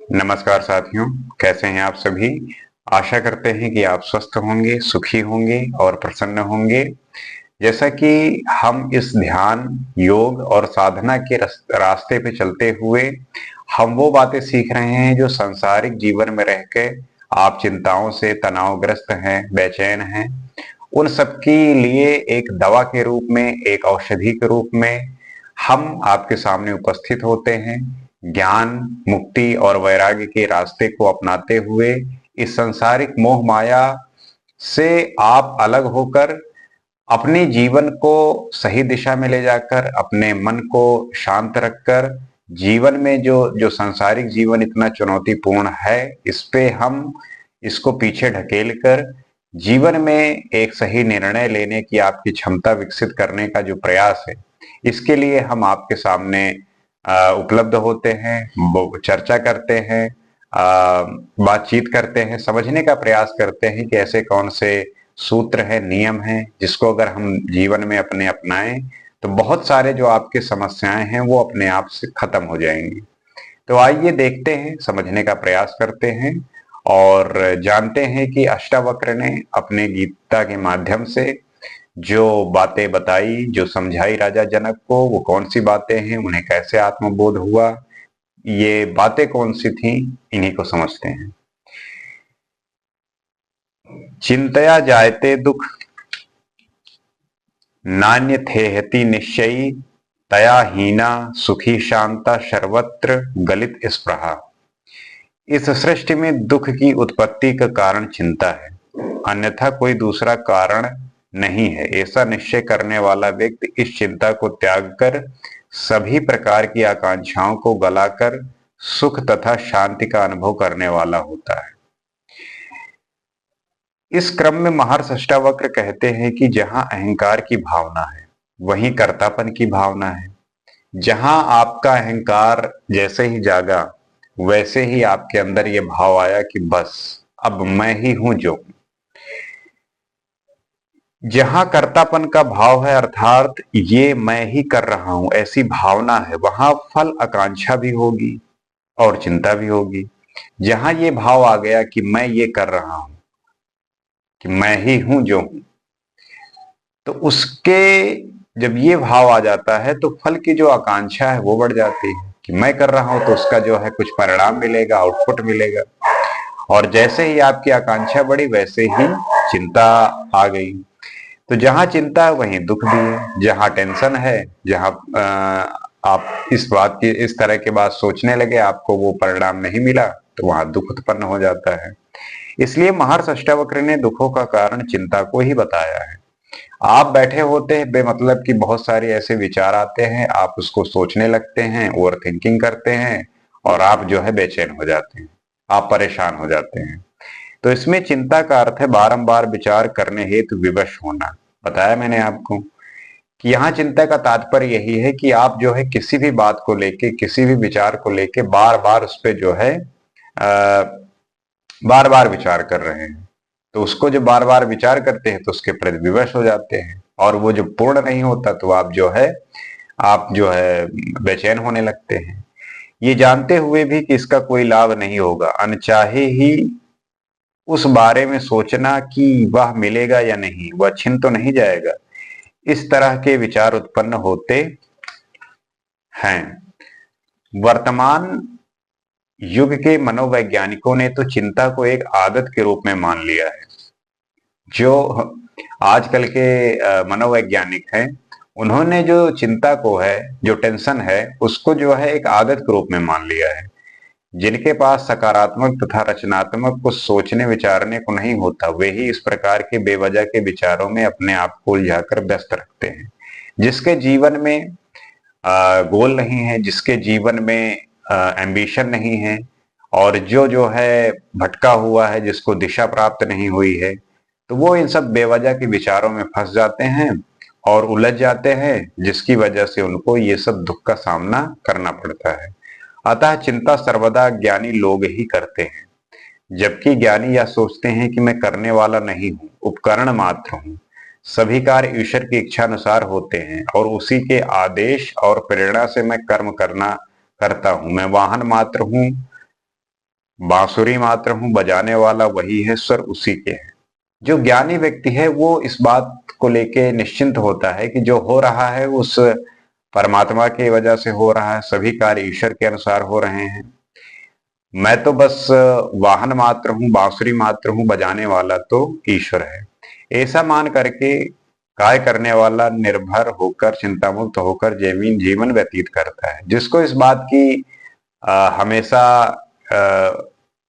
नमस्कार साथियों, कैसे हैं आप सभी। आशा करते हैं कि आप स्वस्थ होंगे, सुखी होंगे और प्रसन्न होंगे। जैसा कि हम इस ध्यान, योग और साधना के रास्ते पे चलते हुए हम वो बातें सीख रहे हैं जो सांसारिक जीवन में रह के आप चिंताओं से तनावग्रस्त हैं, बेचैन हैं, उन सबके लिए एक दवा के रूप में, एक औषधि के रूप में हम आपके सामने उपस्थित होते हैं। ज्ञान, मुक्ति और वैराग्य के रास्ते को अपनाते हुए इस सांसारिक मोह माया से आप अलग होकर अपने जीवन को सही दिशा में ले जाकर, अपने मन को शांत रखकर, जीवन में जो जो सांसारिक जीवन इतना चुनौतीपूर्ण है, इस पे हम इसको पीछे ढकेल कर जीवन में एक सही निर्णय लेने की आपकी क्षमता विकसित करने का जो प्रयास है, इसके लिए हम आपके सामने उपलब्ध होते हैं, चर्चा करते हैं, बातचीत करते हैं, समझने का प्रयास करते हैं कि ऐसे कौन से सूत्र है, नियम है, जिसको अगर हम जीवन में अपने अपनाएं तो बहुत सारे जो आपके समस्याएं हैं वो अपने आप से खत्म हो जाएंगी। तो आइए देखते हैं, समझने का प्रयास करते हैं और जानते हैं कि अष्टावक्र ने अपने गीता के माध्यम से जो बातें बताई, जो समझाई राजा जनक को, वो कौन सी बातें हैं, उन्हें कैसे आत्मबोध हुआ, ये बातें कौन सी थी, इन्हीं को समझते हैं। चिंतया जायते दुख नान्यथेहति निश्चयी, तया हीना सुखी शांता सर्वत्र गलित स्पृहा। इस सृष्टि में दुख की उत्पत्ति का कारण चिंता है, अन्यथा कोई दूसरा कारण नहीं है। ऐसा निश्चय करने वाला व्यक्ति इस चिंता को त्याग कर सभी प्रकार की आकांक्षाओं को गलाकर सुख तथा शांति का अनुभव करने वाला होता है। इस क्रम में महर्षि अष्टावक्र कहते हैं कि जहां अहंकार की भावना है, वहीं कर्तापन की भावना है। जहां आपका अहंकार जैसे ही जागा, वैसे ही आपके अंदर ये भाव आया कि बस अब मैं ही हूं जो हूं। जहां कर्तापन का भाव है, अर्थात ये मैं ही कर रहा हूं, ऐसी भावना है, वहां फल आकांक्षा भी होगी और चिंता भी होगी। जहां ये भाव आ गया कि मैं ये कर रहा हूं, कि मैं ही हूं जो हूं, तो उसके जब ये भाव आ जाता है तो फल की जो आकांक्षा है वो बढ़ जाती है कि मैं कर रहा हूं तो उसका जो है कुछ परिणाम मिलेगा, आउटपुट मिलेगा। और जैसे ही आपकी आकांक्षा बढ़ी, वैसे ही चिंता आ गई। तो जहां चिंता है वहीं दुख भी है। जहां टेंशन है, जहां आप इस बात की, इस तरह की बात सोचने लगे, आपको वो परिणाम नहीं मिला, तो वहां दुख उत्पन्न हो जाता है। इसलिए महर्षि अष्टावक्र ने दुखों का कारण चिंता को ही बताया है। आप बैठे होते हैं, बेमतलब की बहुत सारे ऐसे विचार आते हैं, आप उसको सोचने लगते हैं, ओवर थिंकिंग करते हैं और आप जो है बेचैन हो जाते हैं, आप परेशान हो जाते हैं। तो इसमें चिंता का अर्थ है बारंबार विचार करने हेतु विवश होना। बताया मैंने आपको कि यहाँ चिंता का तात्पर्य यही है कि आप जो है किसी भी बात को लेके, किसी भी विचार को लेके बार बार उस पर जो है बार बार विचार कर रहे हैं। तो उसको जो बार बार विचार करते हैं तो उसके प्रति विवश हो जाते हैं, और वो जो पूर्ण नहीं होता तो आप जो है बेचैन होने लगते हैं। ये जानते हुए भी कि इसका कोई लाभ नहीं होगा, अनचाहे ही उस बारे में सोचना कि वह मिलेगा या नहीं, वह छिन तो नहीं जाएगा, इस तरह के विचार उत्पन्न होते हैं। वर्तमान युग के मनोवैज्ञानिकों ने तो चिंता को एक आदत के रूप में मान लिया है। जो आजकल के मनोवैज्ञानिक हैं, उन्होंने जो चिंता को है, जो टेंशन है, उसको जो है एक आदत के रूप में मान लिया है। जिनके पास सकारात्मक तथा रचनात्मक कुछ सोचने विचारने को नहीं होता, वे ही इस प्रकार के बेवजह के विचारों में अपने आप को उलझाकर व्यस्त रखते हैं। जिसके जीवन में गोल नहीं है, जिसके जीवन में एम्बिशन नहीं है, और जो जो है भटका हुआ है, जिसको दिशा प्राप्त नहीं हुई है, तो वो इन सब बेवजह के विचारों में फंस जाते हैं और उलझ जाते हैं, जिसकी वजह से उनको ये सब दुख का सामना करना पड़ता है। अतः चिंता सर्वदा ज्ञानी लोग ही करते हैं, जबकि ज्ञानी यह सोचते हैं कि मैं करने वाला नहीं हूं, उपकरण मात्र हूं। सभी कार्य ईश्वर की इच्छा अनुसार होते हैं और उसी के आदेश और प्रेरणा से मैं कर्म करता हूं। मैं वाहन मात्र हूं, बांसुरी मात्र हूं, बजाने वाला वही है, स्वर उसी के हैं। जो ज्ञानी व्यक्ति है वो इस बात को लेके निश्चिंत होता है कि जो हो रहा है उस परमात्मा की वजह से हो रहा है, सभी कार्य ईश्वर के अनुसार हो रहे हैं। मैं तो बस वाहन मात्र हूं, बांसुरी मात्र हूं, बजाने वाला तो ईश्वर है। ऐसा मान करके कार्य करने वाला निर्भर होकर, चिंता मुक्त होकर जीवन जीवन व्यतीत करता है। जिसको इस बात की हमेशा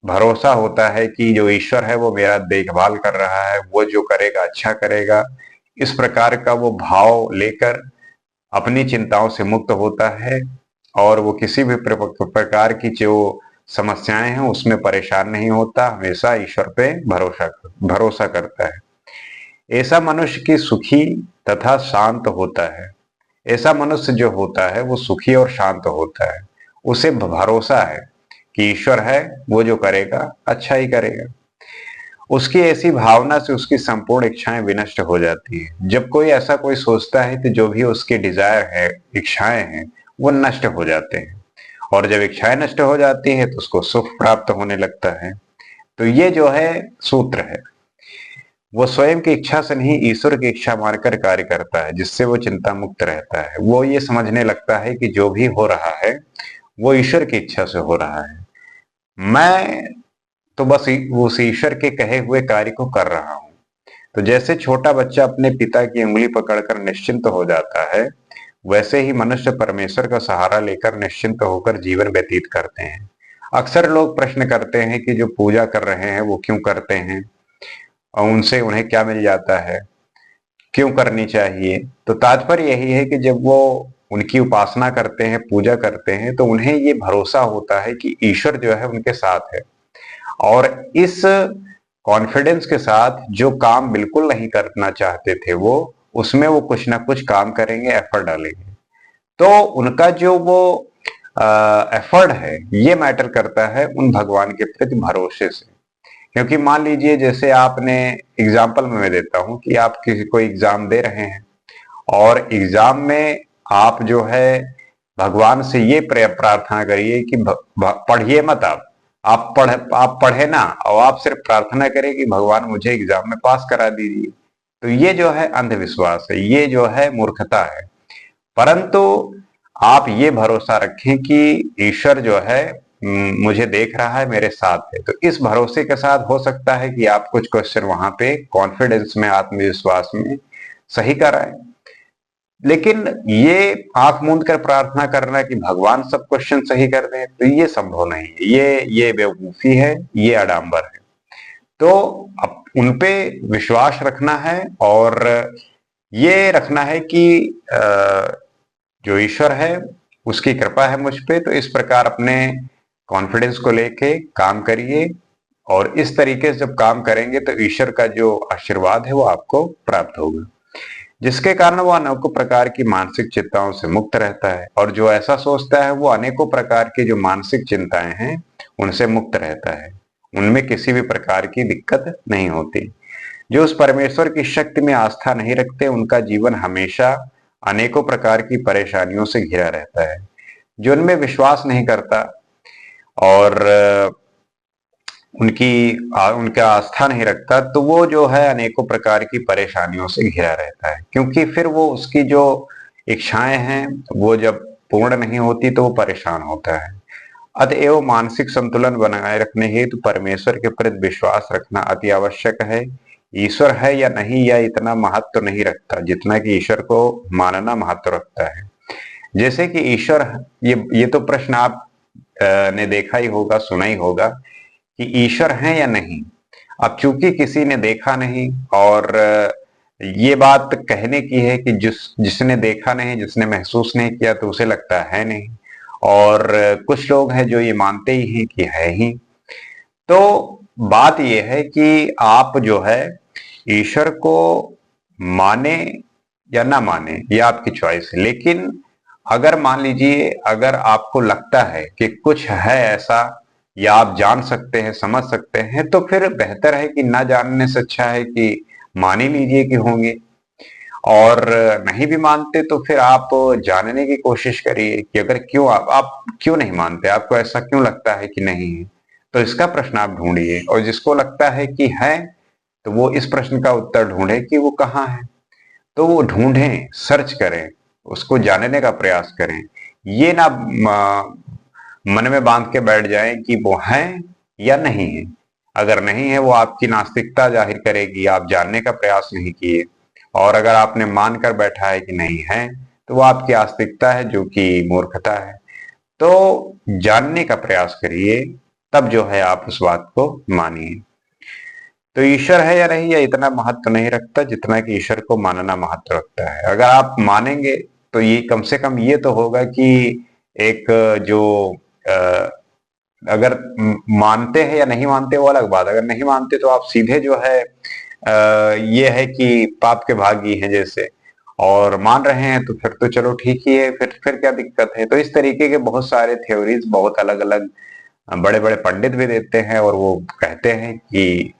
भरोसा होता है कि जो ईश्वर है वो मेरा देखभाल कर रहा है, वो जो करेगा अच्छा करेगा, इस प्रकार का वो भाव लेकर अपनी चिंताओं से मुक्त होता है और वो किसी भी प्रकार की जो समस्याएं हैं उसमें परेशान नहीं होता, हमेशा ईश्वर पे भरोसा भरोसा करता है। ऐसा मनुष्य की सुखी तथा शांत होता है। ऐसा मनुष्य जो होता है वो सुखी और शांत होता है। उसे भरोसा है कि ईश्वर है, वो जो करेगा अच्छा ही करेगा। उसकी ऐसी भावना से उसकी संपूर्ण इच्छाएं विनष्ट हो जाती है। जब कोई ऐसा कोई सोचता है तो जो भी उसके डिजायर है, इच्छाएं हैं, वो नष्ट हो जाते हैं और जब इच्छाएं नष्ट हो जाती है तो उसको सुख प्राप्त होने लगता है। तो ये जो है सूत्र है, वो स्वयं की इच्छा से नहीं ईश्वर की इच्छा मानकर कार्य करता है, जिससे वो चिंता मुक्त रहता है। वो ये समझने लगता है कि जो भी हो रहा है वो ईश्वर की इच्छा से हो रहा है, मैं तो बस उस ईश्वर के कहे हुए कार्य को कर रहा हूं। तो जैसे छोटा बच्चा अपने पिता की उंगली पकड़कर निश्चिंत हो जाता है, वैसे ही मनुष्य परमेश्वर का सहारा लेकर निश्चिंत होकर जीवन व्यतीत करते हैं। अक्सर लोग प्रश्न करते हैं कि जो पूजा कर रहे हैं वो क्यों करते हैं और उनसे उन्हें क्या मिल जाता है, क्यों करनी चाहिए। तो तात्पर्य यही है कि जब वो उनकी उपासना करते हैं, पूजा करते हैं, तो उन्हें ये भरोसा होता है कि ईश्वर जो है उनके साथ है और इस कॉन्फिडेंस के साथ जो काम बिल्कुल नहीं करना चाहते थे वो उसमें वो कुछ ना कुछ काम करेंगे, एफर्ट डालेंगे। तो उनका जो वो एफर्ट है ये मैटर करता है उन भगवान के प्रति भरोसे से। क्योंकि मान लीजिए जैसे आपने एग्जाम्पल में मैं देता हूं कि आप किसी को एग्जाम दे रहे हैं और एग्जाम में आप जो है भगवान से ये प्रार्थना करिए कि पढ़िए मत आप पढ़े ना और आप सिर्फ प्रार्थना करें कि भगवान मुझे एग्जाम में पास करा दीजिए। तो ये जो है अंधविश्वास है, ये जो है मूर्खता है। परंतु आप ये भरोसा रखें कि ईश्वर जो है मुझे देख रहा है, मेरे साथ है। तो इस भरोसे के साथ हो सकता है कि आप कुछ क्वेश्चन वहां पे कॉन्फिडेंस में, आत्मविश्वास में सही कराएं। लेकिन ये आंख मूंद कर प्रार्थना करना कि भगवान सब क्वेश्चन सही कर दें, तो ये संभव नहीं है। ये बेवकूफी है, ये आडंबर है। तो अब उनपे विश्वास रखना है और ये रखना है कि जो ईश्वर है उसकी कृपा है मुझ पे। तो इस प्रकार अपने कॉन्फिडेंस को लेके काम करिए और इस तरीके से जब काम करेंगे तो ईश्वर का जो आशीर्वाद है वो आपको प्राप्त होगा, जिसके कारण वो अनेकों प्रकार की मानसिक चिंताओं से मुक्त रहता है। और जो ऐसा सोचता है वो अनेकों प्रकार की जो मानसिक चिंताएं हैं उनसे मुक्त रहता है, उनमें किसी भी प्रकार की दिक्कत नहीं होती। जो उस परमेश्वर की शक्ति में आस्था नहीं रखते उनका जीवन हमेशा अनेकों प्रकार की परेशानियों से घिरा रहता है। जो उनमें विश्वास नहीं करता और उनका आस्था नहीं रखता तो वो जो है अनेकों प्रकार की परेशानियों से घिरा रहता है, क्योंकि फिर वो उसकी जो इच्छाएं हैं वो जब पूर्ण नहीं होती तो वो परेशान होता है। अतएव मानसिक संतुलन बनाए रखने हेतु परमेश्वर के प्रति विश्वास रखना अति आवश्यक है। ईश्वर है या नहीं यह इतना महत्व नहीं रखता जितना कि ईश्वर को मानना महत्व रखता है। जैसे कि ईश्वर, ये तो प्रश्न आप ने देखा ही होगा, सुना ही होगा कि ईश्वर है या नहीं। अब चूंकि किसी ने देखा नहीं और ये बात कहने की है कि जिसने देखा नहीं, जिसने महसूस नहीं किया तो उसे लगता है नहीं। और कुछ लोग हैं जो ये मानते ही हैं कि है ही। तो बात ये है कि आप जो है ईश्वर को माने या ना माने ये आपकी चॉइस है। लेकिन अगर मान लीजिए अगर आपको लगता है कि कुछ है ऐसा या आप जान सकते हैं, समझ सकते हैं, तो फिर बेहतर है कि ना जानने से अच्छा है कि मान ही लीजिए कि होंगे। और नहीं भी मानते तो फिर आप जानने की कोशिश करिए कि अगर क्यों आप क्यों नहीं मानते, आपको ऐसा क्यों लगता है कि नहीं है। तो इसका प्रश्न आप ढूंढिए, और जिसको लगता है कि है तो वो इस प्रश्न का उत्तर ढूंढे कि वो कहाँ है। तो वो ढूंढें, सर्च करें, उसको जानने का प्रयास करें। ये ना मन में बांध के बैठ जाएं कि वो है या नहीं है। अगर नहीं है, वो आपकी नास्तिकता जाहिर करेगी, आप जानने का प्रयास नहीं किए। और अगर आपने मानकर बैठा है कि नहीं है, तो वो आपकी आस्तिकता है, जो कि मूर्खता है। तो जानने का प्रयास करिए, तब जो है आप उस बात को मानिए। तो ईश्वर है या नहीं, यह इतना महत्व नहीं रखता जितना कि ईश्वर को मानना महत्व रखता है। अगर आप मानेंगे तो ये कम से कम ये तो होगा कि एक जो अ, अगर मानते हैं या नहीं मानते वो अलग बात। अगर नहीं मानते तो आप सीधे जो है ये है कि पाप के भागी हैं जैसे। और मान रहे हैं तो फिर तो चलो ठीक ही है, फिर क्या दिक्कत है। तो इस तरीके के बहुत सारे थ्योरीज बहुत अलग अलग बड़े बड़े पंडित भी देते हैं, और वो कहते हैं कि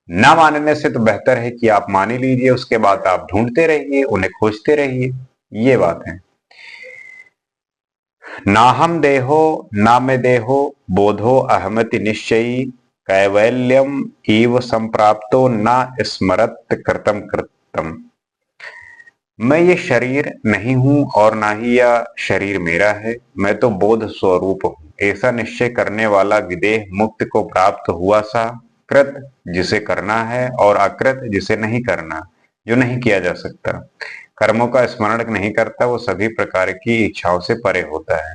ना मानने से तो बेहतर है कि आप मान ही लीजिए, उसके बाद आप ढूंढते रहिए, उन्हें खोजते रहिए। ये बात है। नाहम देहो ना में देहो बोधो अहमति निश्चयी कैवल्यम इव संप्राप्तो ना स्मरत कृतम कृतम। मैं ये शरीर नहीं हूं और ना ही यह शरीर मेरा है, मैं तो बोध स्वरूप हूं। ऐसा निश्चय करने वाला विदेह मुक्त को प्राप्त हुआ सा। कृत जिसे करना है और अकृत जिसे नहीं करना, जो नहीं किया जा सकता। कर्मों का स्मरण नहीं करता, वो सभी प्रकार की इच्छाओं से परे होता है।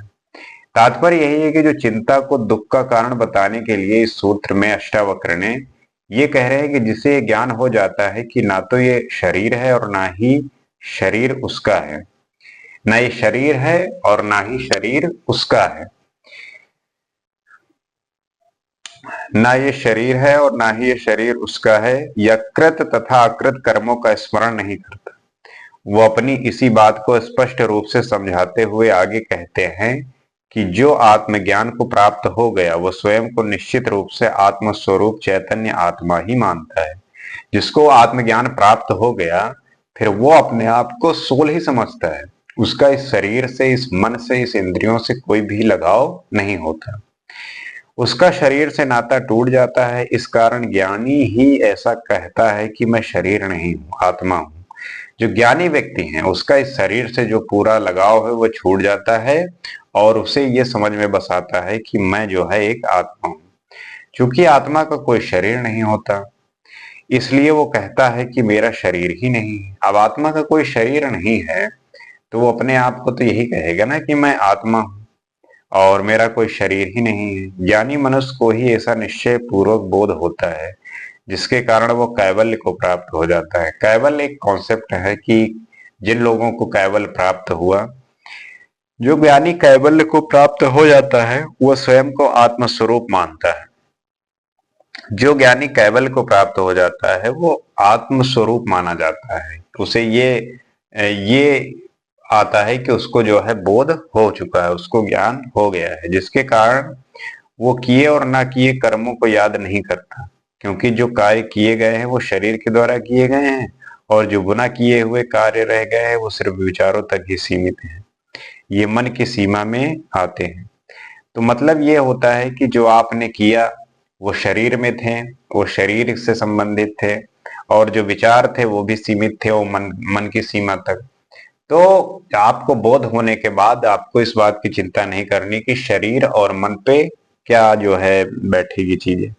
तात्पर्य यही है कि जो चिंता को दुख का कारण बताने के लिए इस सूत्र में अष्टावक्र ने ये कह रहे हैं कि जिसे ये ज्ञान हो जाता है कि ना तो ये शरीर है और ना ही शरीर उसका है, ना ये शरीर है और ना ही शरीर उसका है, ना ये शरीर है और ना ही ये शरीर उसका है, या कृत तथा अकृत कर्मों का स्मरण नहीं करता। वो अपनी इसी बात को स्पष्ट रूप से समझाते हुए आगे कहते हैं कि जो आत्मज्ञान को प्राप्त हो गया वो स्वयं को निश्चित रूप से आत्म स्वरूप चैतन्य आत्मा ही मानता है। जिसको आत्मज्ञान प्राप्त हो गया, फिर वो अपने आप को सोल ही समझता है। उसका इस शरीर से, इस मन से, इस इंद्रियों से कोई भी लगाव नहीं होता। उसका शरीर से नाता टूट जाता है। इस कारण ज्ञानी ही ऐसा कहता है कि मैं शरीर नहीं हूं, आत्मा हूं। जो ज्ञानी व्यक्ति है, उसका इस शरीर से जो पूरा लगाव है वो छूट जाता है, और उसे ये समझ में बस आता है कि मैं जो है एक आत्मा हूं। क्योंकि आत्मा का कोई शरीर नहीं होता, इसलिए वो कहता है कि मेरा शरीर ही नहीं है। अब आत्मा का कोई शरीर नहीं है, तो वो अपने आप को तो यही कहेगा ना कि मैं आत्मा हूं और मेरा कोई शरीर ही नहीं है। ज्ञानी मनुष्य को ही ऐसा निश्चय पूर्वक बोध होता है, जिसके कारण वो कैवल्य को प्राप्त हो जाता है। कैवल्य एक कॉन्सेप्ट है कि जिन लोगों को कैवल्य प्राप्त हुआ, जो ज्ञानी कैवल्य को प्राप्त हो जाता है, वो स्वयं को आत्म स्वरूप मानता है। जो ज्ञानी कैवल्य को प्राप्त हो जाता है, वो आत्म स्वरूप माना जाता है। उसे ये आता है कि उसको जो है बोध हो चुका है, उसको ज्ञान हो गया है, जिसके कारण वो किए और ना किए कर्मों को याद नहीं करता। क्योंकि जो कार्य किए गए हैं वो शरीर के द्वारा किए गए हैं, और जो गुना किए हुए कार्य रह गए हैं वो सिर्फ विचारों तक ही सीमित हैं। ये मन की सीमा में आते हैं। तो मतलब ये होता है कि जो आपने किया वो शरीर में थे, वो शरीर से संबंधित थे, और जो विचार थे वो भी सीमित थे, वो मन की सीमा तक। तो आपको बोध होने के बाद आपको इस बात की चिंता नहीं करनी कि शरीर और मन पे क्या जो है बैठेगी चीजें।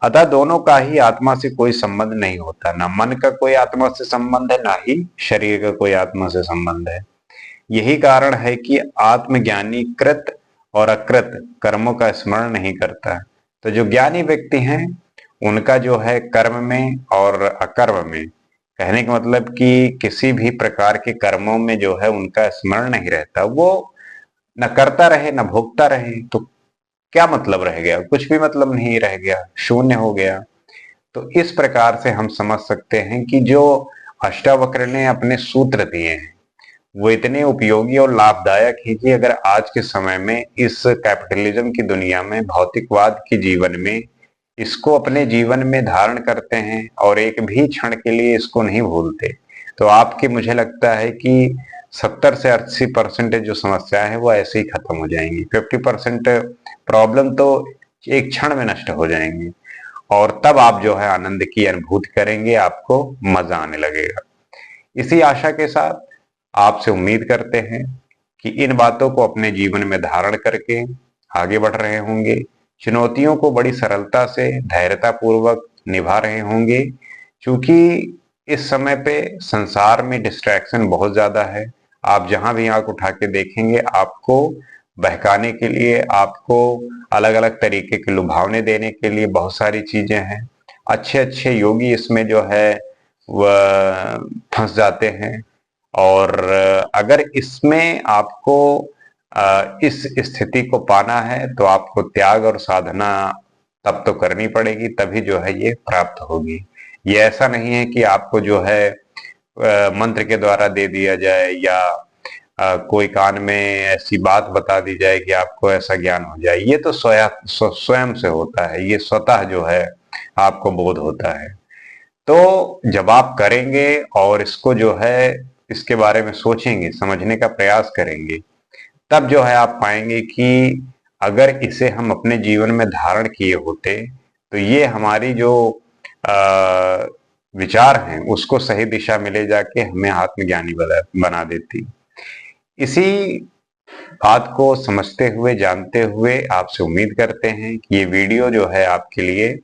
अतः दोनों का ही आत्मा से कोई संबंध नहीं होता, ना मन का कोई आत्मा से संबंध है, ना ही शरीर का कोई आत्मा से संबंध है। यही कारण है कि आत्मज्ञानी कृत और अकृत कर्मों का स्मरण नहीं करता। तो जो ज्ञानी व्यक्ति हैं, उनका जो है कर्म में और अकर्म में, कहने का मतलब कि किसी भी प्रकार के कर्मों में जो है उनका स्मरण नहीं रहता। वो न करता रहे न भोगता रहे, तो क्या मतलब रह गया? कुछ भी मतलब नहीं रह गया, शून्य हो गया। तो इस प्रकार से हम समझ सकते हैं कि जो अष्टावक्र ने अपने सूत्र दिए हैं वो इतने उपयोगी और लाभदायक है कि अगर आज के समय में इस कैपिटलिज्म की दुनिया में, भौतिकवाद के जीवन में इसको अपने जीवन में धारण करते हैं और एक भी क्षण के लिए इसको नहीं भूलते, तो आपकी मुझे लगता है कि 70 से 80% जो समस्या है वो ऐसे ही खत्म हो जाएंगी। 50% प्रॉब्लम तो एक क्षण में नष्ट हो जाएंगे और तब आप जो है आनंद की अनुभूति करेंगे, आपको मजा आने लगेगा। इसी आशा के साथ आपसे उम्मीद करते हैं कि इन बातों को अपने जीवन में धारण करके आगे बढ़ रहे होंगे, चुनौतियों को बड़ी सरलता से धैर्यता पूर्वक निभा रहे होंगे। क्योंकि इस समय पे संसार में डिस्ट्रैक्शन बहुत ज्यादा है। आप जहां भी आंख उठा के देखेंगे, आपको बहकाने के लिए, आपको अलग अलग तरीके के लुभावने देने के लिए बहुत सारी चीजें हैं। अच्छे अच्छे योगी इसमें जो है वह फंस जाते हैं। और अगर इसमें आपको इस स्थिति को पाना है तो आपको त्याग और साधना तब तो करनी पड़ेगी, तभी जो है ये प्राप्त होगी। ये ऐसा नहीं है कि आपको जो है मंत्र के द्वारा दे दिया जाए या कोई कान में ऐसी बात बता दी जाए कि आपको ऐसा ज्ञान हो जाए। ये तो स्वयं से होता है, ये स्वतः जो है आपको बोध होता है। तो जब आप करेंगे और इसको जो है इसके बारे में सोचेंगे, समझने का प्रयास करेंगे, तब जो है आप पाएंगे कि अगर इसे हम अपने जीवन में धारण किए होते तो ये हमारी जो विचार हैं उसको सही दिशा में ले जाके हमें आत्मज्ञानी बना देती। इसी बात को समझते हुए, जानते हुए आपसे उम्मीद करते हैं कि ये वीडियो जो है आपके लिए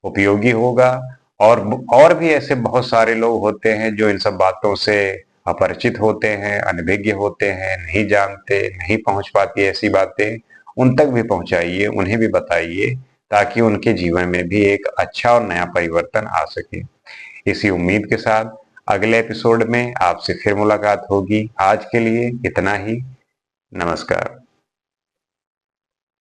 उपयोगी होगा। और भी ऐसे बहुत सारे लोग होते हैं जो इन सब बातों से अपरिचित होते हैं, अनभिज्ञ होते हैं, नहीं जानते, नहीं पहुंच पाती ऐसी बातें, उन तक भी पहुंचाइए, उन्हें भी बताइए, ताकि उनके जीवन में भी एक अच्छा और नया परिवर्तन आ सके। इसी उम्मीद के साथ अगले एपिसोड में आपसे फिर मुलाकात होगी। आज के लिए इतना ही। नमस्कार।